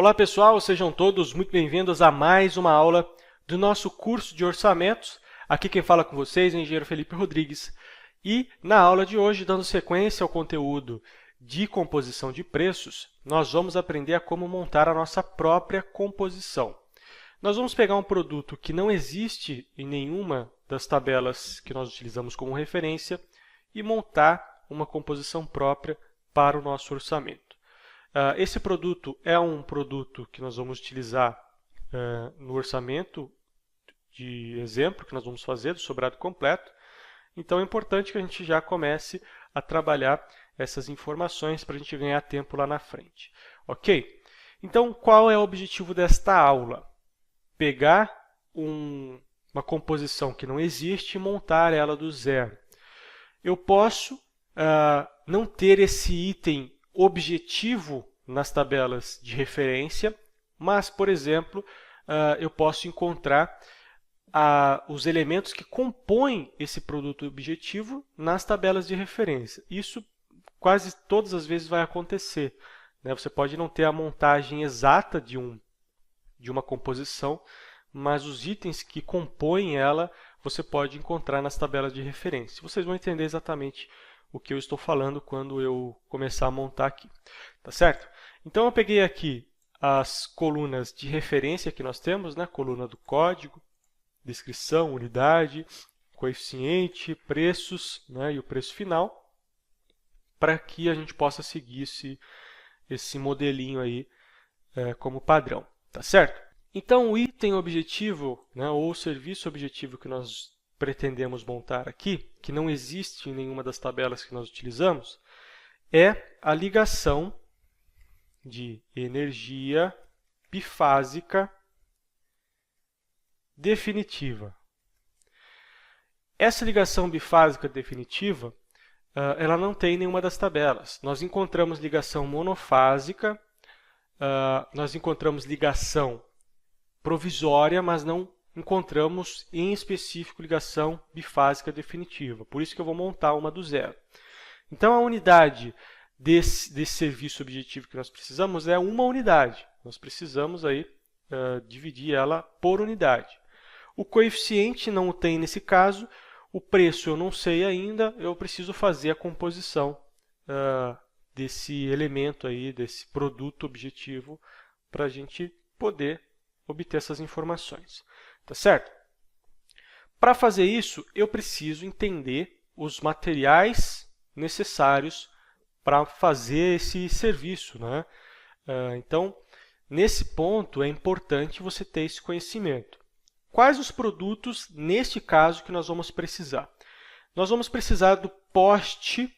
Olá pessoal, sejam todos muito bem-vindos a mais uma aula do nosso curso de orçamentos. Aqui quem fala com vocês é o engenheiro Felipe Rodrigues. E na aula de hoje, dando sequência ao conteúdo de composição de preços, nós vamos aprender a como montar a nossa própria composição. Nós vamos pegar um produto que não existe em nenhuma das tabelas que nós utilizamos como referência e montar uma composição própria para o nosso orçamento. Esse produto é um produto que nós vamos utilizar no orçamento de exemplo que nós vamos fazer do sobrado completo. Então, é importante que a gente já comece a trabalhar essas informações para a gente ganhar tempo lá na frente. Ok? Então, qual é o objetivo desta aula? Pegar uma composição que não existe e montar ela do zero. Eu posso não ter esse item objetivo nas tabelas de referência, mas, por exemplo, eu posso encontrar os elementos que compõem esse produto objetivo nas tabelas de referência. Isso quase todas as vezes vai acontecer, né? Você pode não ter a montagem exata de uma composição, mas os itens que compõem ela você pode encontrar nas tabelas de referência. Vocês vão entender exatamente o que eu estou falando quando eu começar a montar aqui. Tá certo? Então, eu peguei aqui as colunas de referência que nós temos, né? Coluna do código, descrição, unidade, coeficiente, preços, né? E o preço final, para que a gente possa seguir esse modelinho aí como padrão. Tá certo? Então, o item objetivo, né? Ou o serviço objetivo que nós pretendemos montar aqui, que não existe em nenhuma das tabelas que nós utilizamos, é a ligação de energia bifásica definitiva. Essa ligação bifásica definitiva, ela não tem nenhuma das tabelas. Nós encontramos ligação monofásica, nós encontramos ligação provisória, mas não encontramos em específico ligação bifásica definitiva. Por isso que eu vou montar uma do zero. Então, a unidade desse serviço objetivo que nós precisamos é uma unidade. Nós precisamos aí, dividir ela por unidade. O coeficiente não tem nesse caso, o preço eu não sei ainda, eu preciso fazer a composição desse elemento aí, desse produto objetivo, para a gente poder obter essas informações. Tá certo? Para fazer isso, eu preciso entender os materiais necessários para fazer esse serviço, né? Então, nesse ponto, é importante você ter esse conhecimento. Quais os produtos, neste caso, que nós vamos precisar? Nós vamos precisar do poste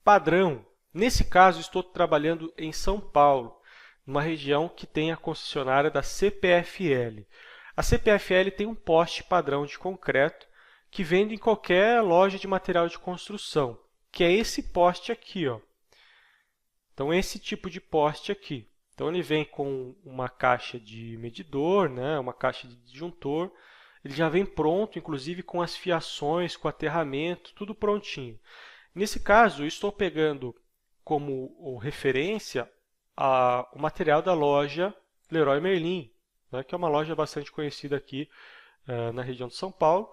padrão. Nesse caso, estou trabalhando em São Paulo, numa região que tem a concessionária da CPFL. A CPFL tem um poste padrão de concreto que vende em qualquer loja de material de construção, que é esse poste aqui, ó. Então, esse tipo de poste aqui. Então, ele vem com uma caixa de medidor, né? Uma caixa de disjuntor. Ele já vem pronto, inclusive com as fiações, com aterramento, tudo prontinho. Nesse caso, eu estou pegando como referência o material da loja Leroy Merlin, né? Que é uma loja bastante conhecida aqui na região de São Paulo.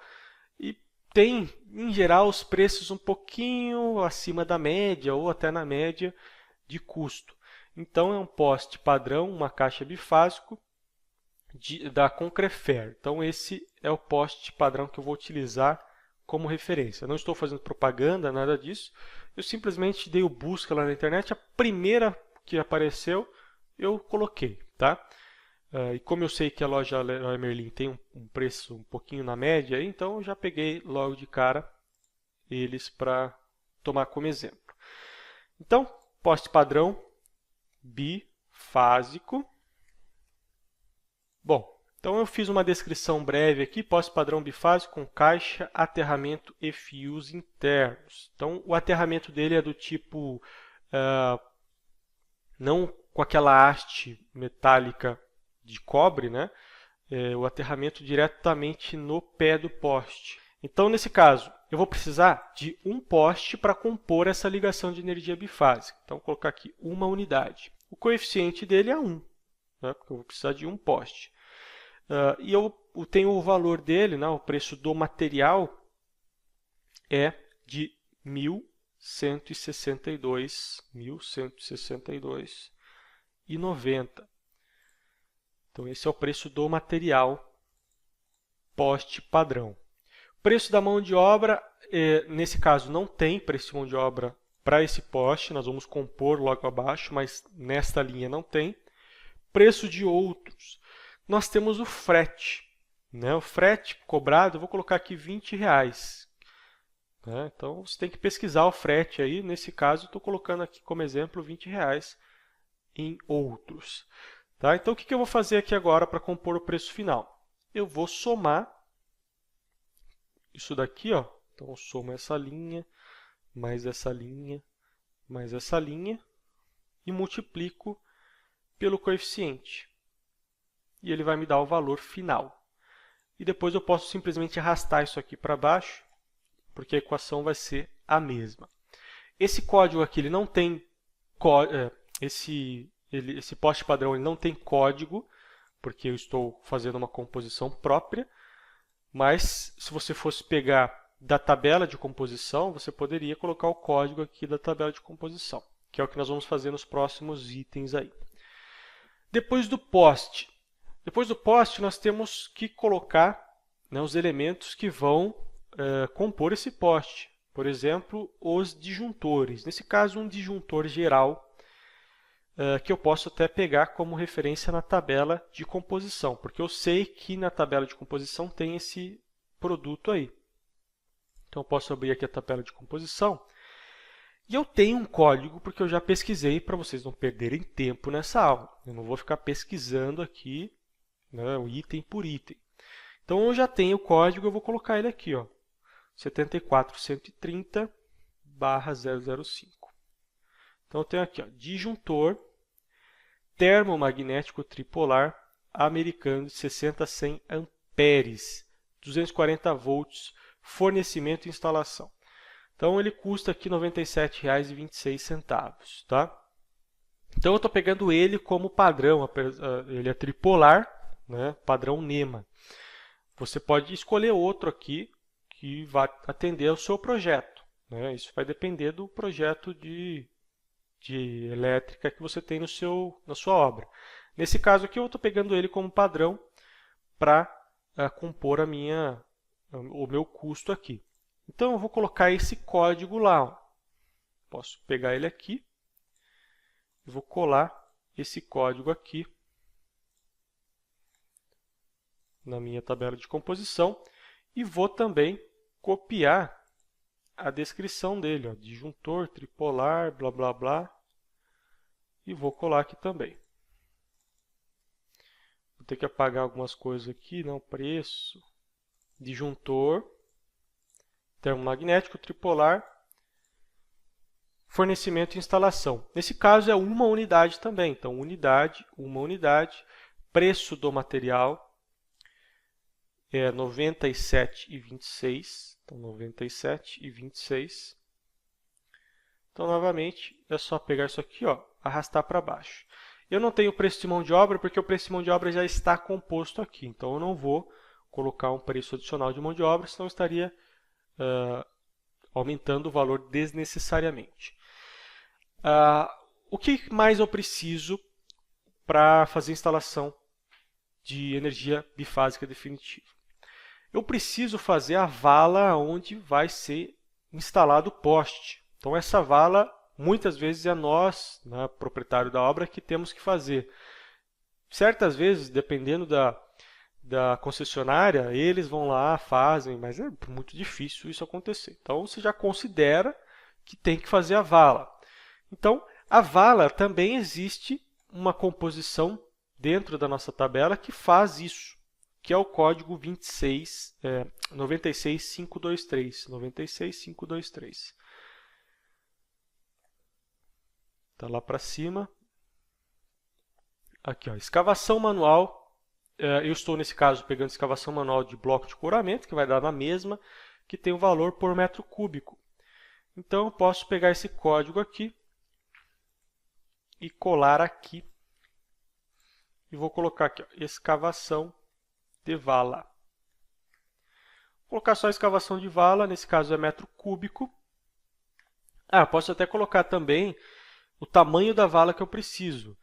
E tem, em geral, os preços um pouquinho acima da média ou até na média de custo. Então, é um poste padrão, uma caixa bifásico da Concrefer. Então, esse é o poste padrão que eu vou utilizar como referência. Não estou fazendo propaganda, nada disso. Eu simplesmente dei o busca lá na internet, a primeira que apareceu, eu coloquei. Tá? E como eu sei que a loja Leroy Merlin tem um preço um pouquinho na média, então eu já peguei logo de cara eles para tomar como exemplo. Então, poste padrão bifásico. Bom, então eu fiz uma descrição breve aqui, poste padrão bifásico com caixa, aterramento e fios internos. Então, o aterramento dele é do tipo, não com aquela haste metálica de cobre, né? O aterramento diretamente no pé do poste. Então, nesse caso, eu vou precisar de um poste para compor essa ligação de energia bifásica. Então, vou colocar aqui uma unidade. O coeficiente dele é 1. né, porque eu vou precisar de um poste. E eu tenho o valor dele, né, o preço do material é de R$ 1.162,90. Então, esse é o preço do material poste padrão. Preço da mão de obra, nesse caso não tem preço de mão de obra para esse poste, nós vamos compor logo abaixo, mas nesta linha não tem. Preço de outros, nós temos o frete. Né? O frete cobrado, eu vou colocar aqui R$20. Né? Então, você tem que pesquisar o frete aí. Nesse caso, estou colocando aqui como exemplo R$20 em outros. Tá? Então, o que eu vou fazer aqui agora para compor o preço final? Eu vou somar isso daqui, ó. Então, eu somo essa linha, mais essa linha, mais essa linha e multiplico pelo coeficiente. E ele vai me dar o valor final. E depois eu posso simplesmente arrastar isso aqui para baixo, porque a equação vai ser a mesma. Esse código aqui ele não tem esse poste padrão ele não tem código, porque eu estou fazendo uma composição própria, mas se você fosse pegar da tabela de composição, você poderia colocar o código aqui da tabela de composição, que é o que nós vamos fazer nos próximos itens aí. Depois do poste nós temos que colocar, né, os elementos que vão compor esse poste. Por exemplo, os disjuntores. Nesse caso, um disjuntor geral, que eu posso até pegar como referência na tabela de composição, porque eu sei que na tabela de composição tem esse produto aí. Então, eu posso abrir aqui a tabela de composição. E eu tenho um código, porque eu já pesquisei, para vocês não perderem tempo nessa aula. Eu não vou ficar pesquisando aqui, né, item por item. Então, eu já tenho o código, eu vou colocar ele aqui, ó, 74130/005. Então, eu tenho aqui, ó, disjuntor termomagnético tripolar americano de 60 a 100 amperes, 240 volts, fornecimento e instalação. Então, ele custa aqui R$ 97,26. Tá? Então, eu estou pegando ele como padrão, ele é tripolar, né, padrão NEMA. Você pode escolher outro aqui que vai atender ao seu projeto. Né? Isso vai depender do projeto de elétrica que você tem na sua obra. Nesse caso aqui, eu estou pegando ele como padrão para compor o meu custo aqui. Então, eu vou colocar esse código lá. Ó. Posso pegar ele aqui e vou colar esse código aqui na minha tabela de composição e vou também copiar a descrição dele, ó, disjuntor, tripolar, blá, blá, blá, e vou colar aqui também. Vou ter que apagar algumas coisas aqui, não, preço, disjuntor, termomagnético, tripolar, fornecimento e instalação. Nesse caso é uma unidade também, então uma unidade, preço do material é R$ 97,26, então 97,26. Então, novamente, é só pegar isso aqui, ó, arrastar para baixo. Eu não tenho preço de mão de obra, porque o preço de mão de obra já está composto aqui. Então, eu não vou colocar um preço adicional de mão de obra, senão eu estaria aumentando o valor desnecessariamente. O que mais eu preciso para fazer a instalação de energia bifásica definitiva? Eu preciso fazer a vala onde vai ser instalado o poste. Então, essa vala, muitas vezes, é nós, né, proprietário da obra, que temos que fazer. Certas vezes, dependendo da concessionária, eles vão lá, fazem, mas é muito difícil isso acontecer. Então, você já considera que tem que fazer a vala. Então, a vala também existe uma composição dentro da nossa tabela que faz isso, que é o código 96523. 96523. Está lá para cima. Aqui, ó, escavação manual. Eu estou, nesse caso, pegando escavação manual de bloco de coramento, que vai dar na mesma, que tem o valor por metro cúbico. Então, eu posso pegar esse código aqui e colar aqui e vou colocar aqui, ó, escavação de vala. Vou colocar só escavação de vala, nesse caso é metro cúbico. Posso até colocar também o tamanho da vala que eu preciso.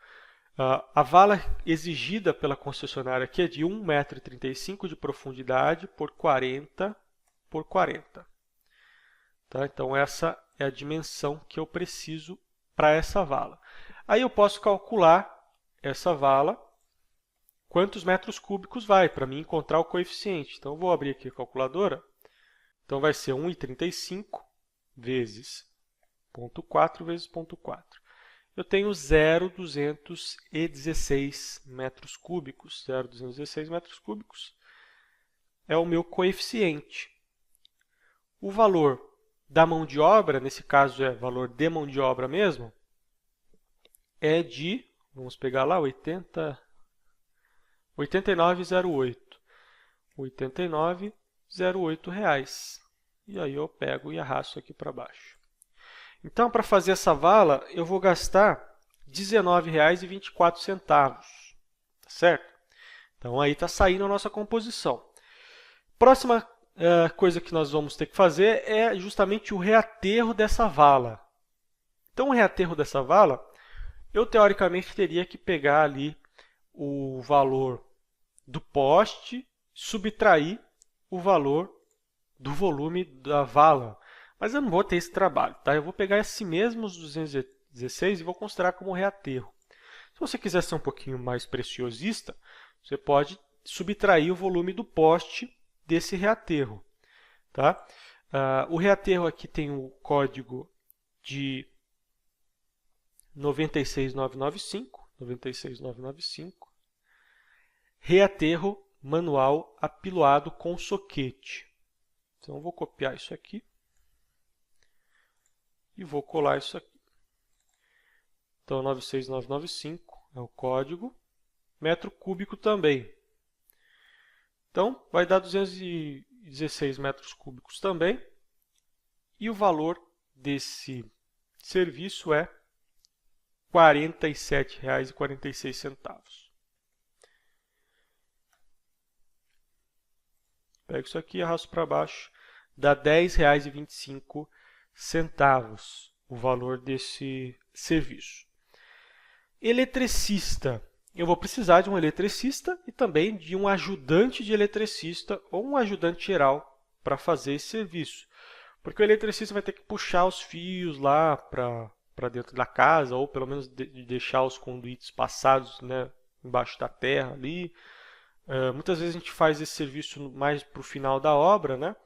A vala exigida pela concessionária aqui é de 1,35 m de profundidade por 40 por 40. Tá? Então, essa é a dimensão que eu preciso para essa vala. Aí eu posso calcular essa vala, quantos metros cúbicos vai, para mim encontrar o coeficiente. Então, eu vou abrir aqui a calculadora. Então, vai ser 1,35 vezes 0,4 vezes 0,4. Eu tenho 0,216 metros cúbicos. 0,216 metros cúbicos é o meu coeficiente. O valor da mão de obra, nesse caso é valor de mão de obra mesmo, é de, vamos pegar lá, 89,08. 89,08 reais. E aí eu pego e arrasto aqui para baixo. Então, para fazer essa vala, eu vou gastar R$ 19,24, tá certo? Então, aí está saindo a nossa composição. Próxima coisa que nós vamos ter que fazer é justamente o reaterro dessa vala. Então, o reaterro dessa vala, eu teoricamente teria que pegar ali o valor do poste, subtrair o valor do volume da vala. Mas eu não vou ter esse trabalho, tá? Eu vou pegar esse mesmo 216 e vou considerar como reaterro. Se você quiser ser um pouquinho mais preciosista, você pode subtrair o volume do poste desse reaterro, tá? O reaterro aqui tem o código de 96995, reaterro manual apiloado com soquete. Então, eu vou copiar isso aqui e vou colar isso aqui. Então, 96995 é o código, metro cúbico também. Então, vai dar 216 metros cúbicos também, e o valor desse serviço é R$ 47,46. Pego isso aqui e arrasto para baixo, dá R$ 10,25 o valor desse serviço. Eletricista. Eu vou precisar de um eletricista e também de um ajudante de eletricista ou um ajudante geral para fazer esse serviço. Porque o eletricista vai ter que puxar os fios lá para dentro da casa, ou pelo menos deixar os conduítes passados, né, embaixo da terra ali. Muitas vezes a gente faz esse serviço mais para o final da obra, né?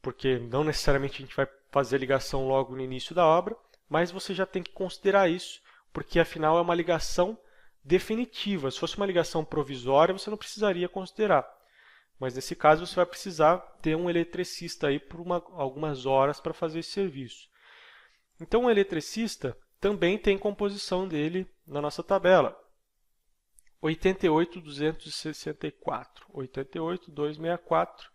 Porque não necessariamente a gente vai fazer a ligação logo no início da obra, mas você já tem que considerar isso, porque afinal é uma ligação definitiva. Se fosse uma ligação provisória, você não precisaria considerar. Mas nesse caso você vai precisar ter um eletricista aí por algumas horas para fazer esse serviço. Então o eletricista também tem composição dele na nossa tabela. 88.264. 88.264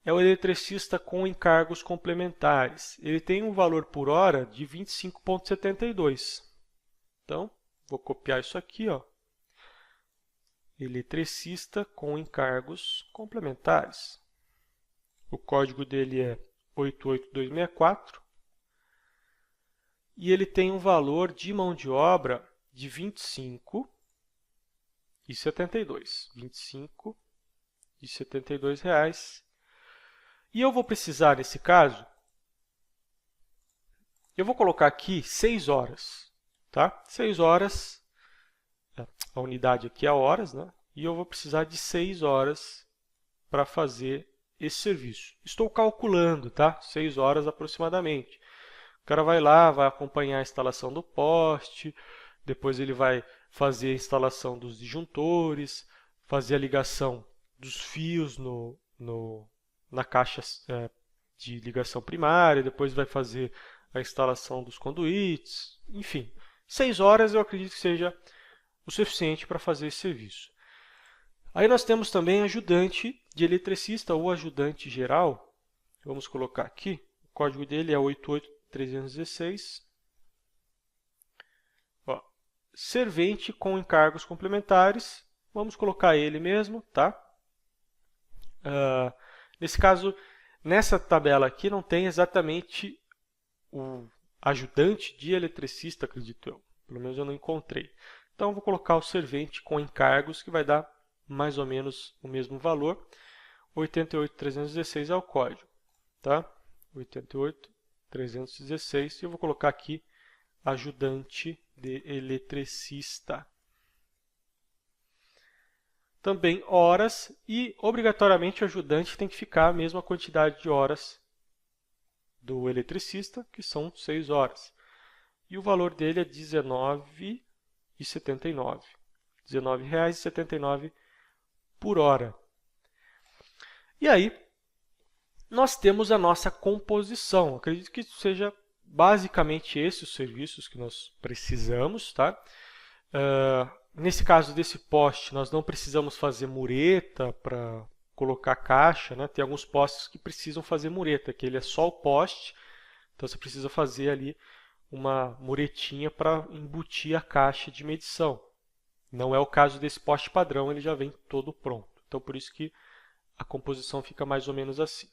é o eletricista com encargos complementares. Ele tem um valor por hora de 25,72. Então, vou copiar isso aqui, ó. Eletricista com encargos complementares. O código dele é 88264. E ele tem um valor de mão de obra de R$ 25,72. R$ 25,72. E eu vou precisar, nesse caso, eu vou colocar aqui 6 horas. Tá? 6 horas, a unidade aqui é horas, né? E eu vou precisar de 6 horas para fazer esse serviço. Estou calculando, tá? 6 horas aproximadamente. O cara vai lá, vai acompanhar a instalação do poste, depois ele vai fazer a instalação dos disjuntores, fazer a ligação dos fios na caixa de ligação primária, depois vai fazer a instalação dos conduítes, enfim. 6 horas eu acredito que seja o suficiente para fazer esse serviço. Aí nós temos também ajudante de eletricista ou ajudante geral. Vamos colocar aqui, o código dele é 88316. servente com encargos complementares. Vamos colocar ele mesmo, tá? Nesse caso, nessa tabela aqui não tem exatamente o ajudante de eletricista, acredito eu. Pelo menos eu não encontrei. Então, eu vou colocar o servente com encargos, que vai dar mais ou menos o mesmo valor. 88.316 é o código, tá? 88.316. E eu vou colocar aqui ajudante de eletricista. Também horas e, obrigatoriamente, o ajudante tem que ficar a mesma quantidade de horas do eletricista, que são 6 horas. E o valor dele é R$19,79. R$19,79 por hora. E aí, nós temos a nossa composição. Acredito que seja basicamente esses os serviços que nós precisamos, tá? Nesse caso desse poste, nós não precisamos fazer mureta para colocar caixa, né? Tem alguns postes que precisam fazer mureta, que ele é só o poste, então você precisa fazer ali uma muretinha para embutir a caixa de medição. Não é o caso desse poste padrão, ele já vem todo pronto. Então, por isso que a composição fica mais ou menos assim.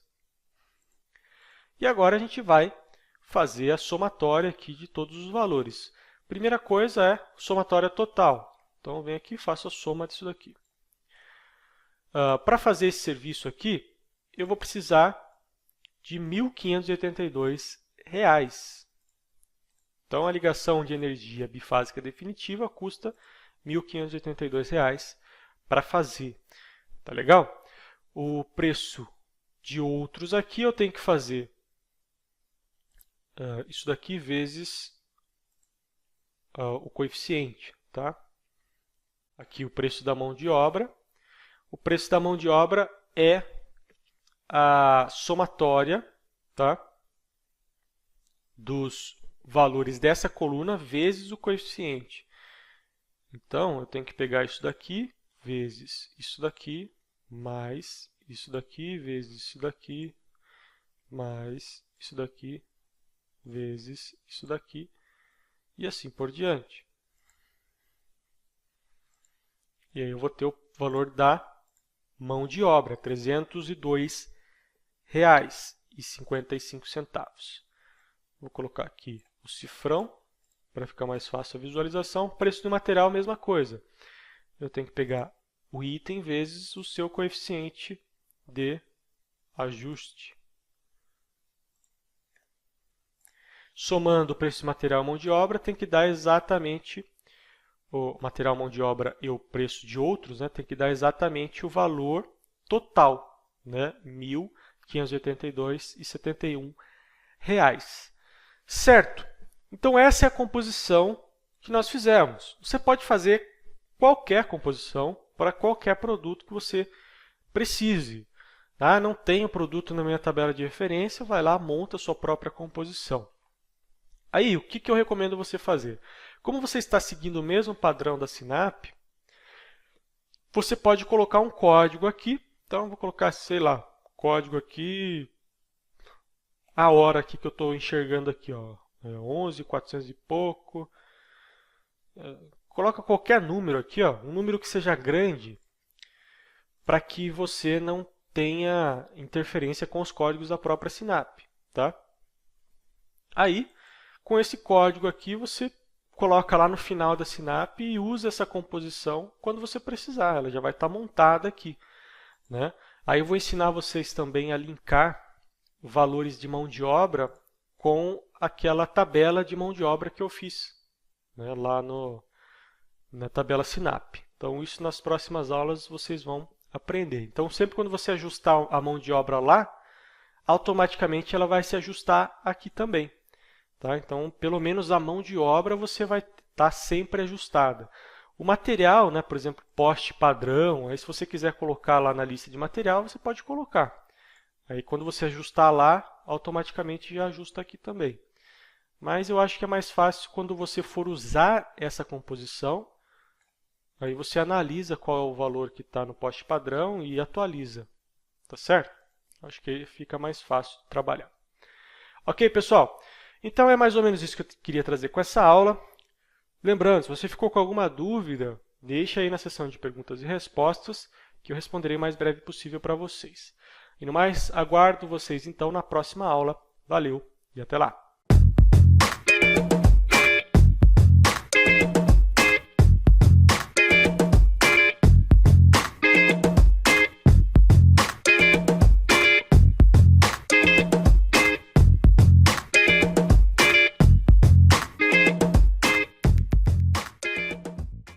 E agora a gente vai fazer a somatória aqui de todos os valores. Primeira coisa é somatória total. Então, eu venho aqui e faço a soma disso daqui. Para fazer esse serviço aqui, eu vou precisar de R$ 1.582. Então, a ligação de energia bifásica definitiva custa R$ 1.582 para fazer. Tá legal? O preço de outros aqui eu tenho que fazer isso daqui vezes o coeficiente, tá? Aqui o preço da mão de obra. O preço da mão de obra é a somatória, tá, dos valores dessa coluna vezes o coeficiente. Então, eu tenho que pegar isso daqui vezes isso daqui, mais isso daqui vezes isso daqui, mais isso daqui vezes isso daqui, e assim por diante. E aí eu vou ter o valor da mão de obra, R$ 302,55. Vou colocar aqui o cifrão, para ficar mais fácil a visualização. Preço do material, mesma coisa. Eu tenho que pegar o item vezes o seu coeficiente de ajuste. Somando o preço do material e mão de obra, tem que dar exatamente o material, mão de obra e o preço de outros, né, tem que dar exatamente o valor total, né, R$ 1.582,71. Certo? Então, essa é a composição que nós fizemos. Você pode fazer qualquer composição para qualquer produto que você precise. Tá? Não tenho produto na minha tabela de referência, vai lá, monta a sua própria composição. Aí, o que eu recomendo você fazer? Como você está seguindo o mesmo padrão da Sinap, você pode colocar um código aqui. Então, eu vou colocar, sei lá, código aqui, a hora aqui que eu estou enxergando aqui, ó, 11.400 e pouco. Coloca qualquer número aqui, ó, um número que seja grande, para que você não tenha interferência com os códigos da própria Sinap, tá? Aí, com esse código aqui, você coloca lá no final da Sinap e usa essa composição quando você precisar. Ela já vai estar montada aqui, né? Aí eu vou ensinar vocês também a linkar valores de mão de obra com aquela tabela de mão de obra que eu fiz, né, lá na tabela Sinap. Então, isso nas próximas aulas vocês vão aprender. Então, sempre quando você ajustar a mão de obra lá, automaticamente ela vai se ajustar aqui também. Tá? Então, pelo menos a mão de obra você vai estar sempre ajustada. O material, né, por exemplo, poste padrão, aí se você quiser colocar lá na lista de material, você pode colocar. Aí quando você ajustar lá, automaticamente já ajusta aqui também. Mas eu acho que é mais fácil quando você for usar essa composição, aí você analisa qual é o valor que está no poste padrão e atualiza. Tá certo? Acho que aí fica mais fácil de trabalhar. Ok, pessoal? Então, é mais ou menos isso que eu queria trazer com essa aula. Lembrando, se você ficou com alguma dúvida, deixa aí na seção de perguntas e respostas que eu responderei o mais breve possível para vocês. E no mais, aguardo vocês então na próxima aula. Valeu e até lá!